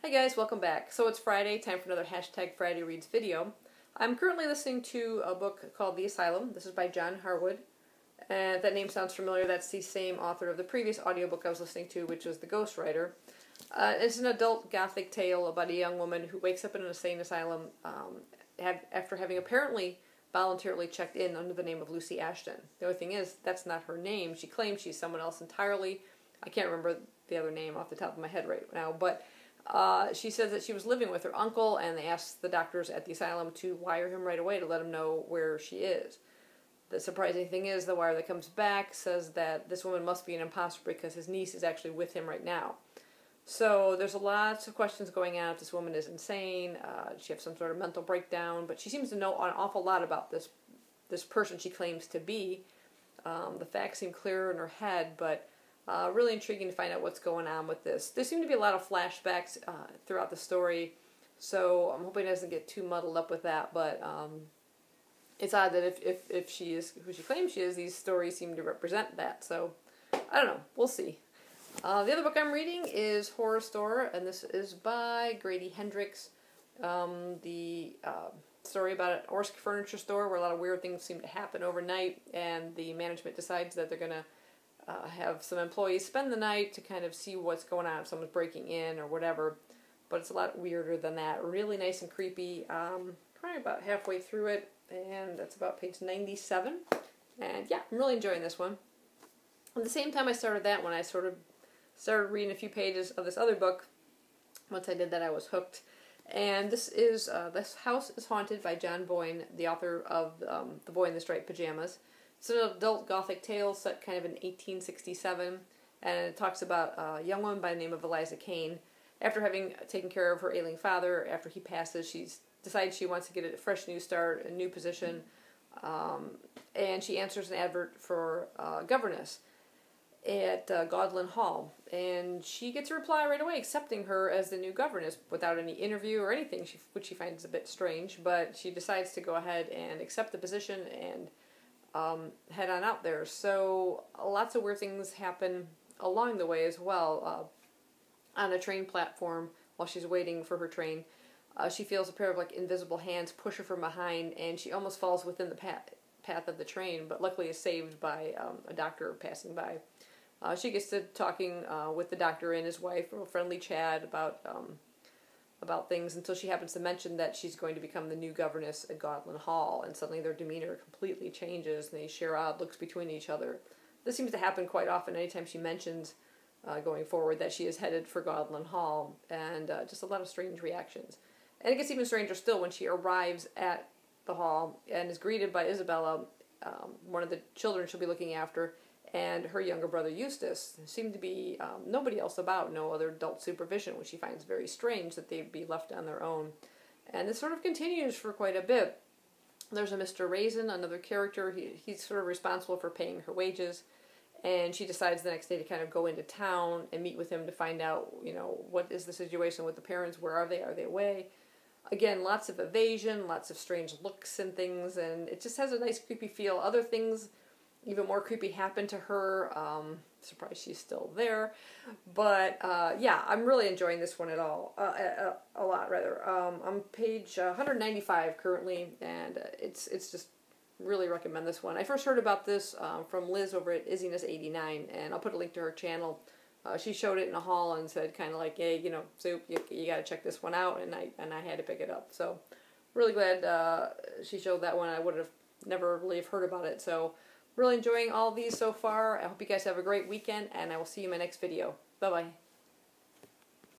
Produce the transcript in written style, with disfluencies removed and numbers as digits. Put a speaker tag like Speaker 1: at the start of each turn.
Speaker 1: Hi guys, welcome back. So it's Friday, time for another hashtag Friday Reads video. I'm currently listening to a book called The Asylum. This is by John Harwood. And if that name sounds familiar, that's the same author of the previous audiobook I was listening to, which was The Ghostwriter. It's an adult gothic tale about a young woman who wakes up in an insane asylum after having apparently voluntarily checked in under the name of Lucy Ashton. The only thing is, that's not her name. She claims she's someone else entirely. I can't remember the other name off the top of my head right now, but she says that she was living with her uncle, and they asked the doctors at the asylum to wire him right away to let him know where she is. The surprising thing is, the wire that comes back says that this woman must be an imposter because his niece is actually with him right now. So there's lots of questions going on if this woman is insane, she has some sort of mental breakdown, but she seems to know an awful lot about this person she claims to be. The facts seem clearer in her head, but really intriguing to find out what's going on with this. There seem to be a lot of flashbacks throughout the story, so I'm hoping it doesn't get too muddled up with that, but it's odd that if she is who she claims she is, these stories seem to represent that, so I don't know. We'll see. The other book I'm reading is Horror Store, and this is by Grady Hendrix. The story about an Orsk furniture store where a lot of weird things seem to happen overnight, and the management decides that they're going to have some employees spend the night to kind of see what's going on if someone's breaking in or whatever. But it's a lot weirder than that. Really nice and creepy. Probably about halfway through it, and that's about page 97. And yeah, I'm really enjoying this one. At the same time I started that one, I sort of started reading a few pages of this other book. Once I did that, I was hooked. And this is This House is Haunted by John Boyne, the author of The Boy in the Striped Pajamas. It's an adult gothic tale set kind of in 1867, and it talks about a young woman by the name of Eliza Kane. After having taken care of her ailing father, after he passes, she decides she wants to get a fresh new start, a new position, and she answers an advert for governess at Gaudlin Hall, and she gets a reply right away accepting her as the new governess without any interview or anything, which she finds a bit strange, but she decides to go ahead and accept the position and head on out there. So lots of weird things happen along the way as well. On a train platform while she's waiting for her train, she feels a pair of invisible hands push her from behind, and she almost falls within the path of the train, but luckily is saved by a doctor passing by. She gets to talking with the doctor and his wife, a friendly chat about things, until she happens to mention that she's going to become the new governess at Gaudlin Hall, and suddenly their demeanor completely changes, and they share odd looks between each other. This seems to happen quite often anytime she mentions going forward that she is headed for Gaudlin Hall, and just a lot of strange reactions. And it gets even stranger still when she arrives at the hall and is greeted by Isabella, one of the children she'll be looking after, and her younger brother Eustace. There seemed to be nobody else about, no other adult supervision, which she finds very strange that they'd be left on their own. And this sort of continues for quite a bit. There's a Mr. Raisin, another character. He's sort of responsible for paying her wages, and she decides the next day to kind of go into town and meet with him to find out, what is the situation with the parents, where are they away? Again, lots of evasion, lots of strange looks and things, and it just has a nice creepy feel. Other things even more creepy happen to her. Surprised she's still there. But yeah, I'm really enjoying this one a lot rather. I'm page 195 currently, and it's just really recommend this one. I first heard about this from Liz over at Izziness89, and I'll put a link to her channel. She showed it in a hall and said kind of like, hey, Soup, you got to check this one out, and I had to pick it up. So really glad she showed that one. I would have never really have heard about it. So really enjoying all of these so far. I hope you guys have a great weekend, and I will see you in my next video. Bye-bye.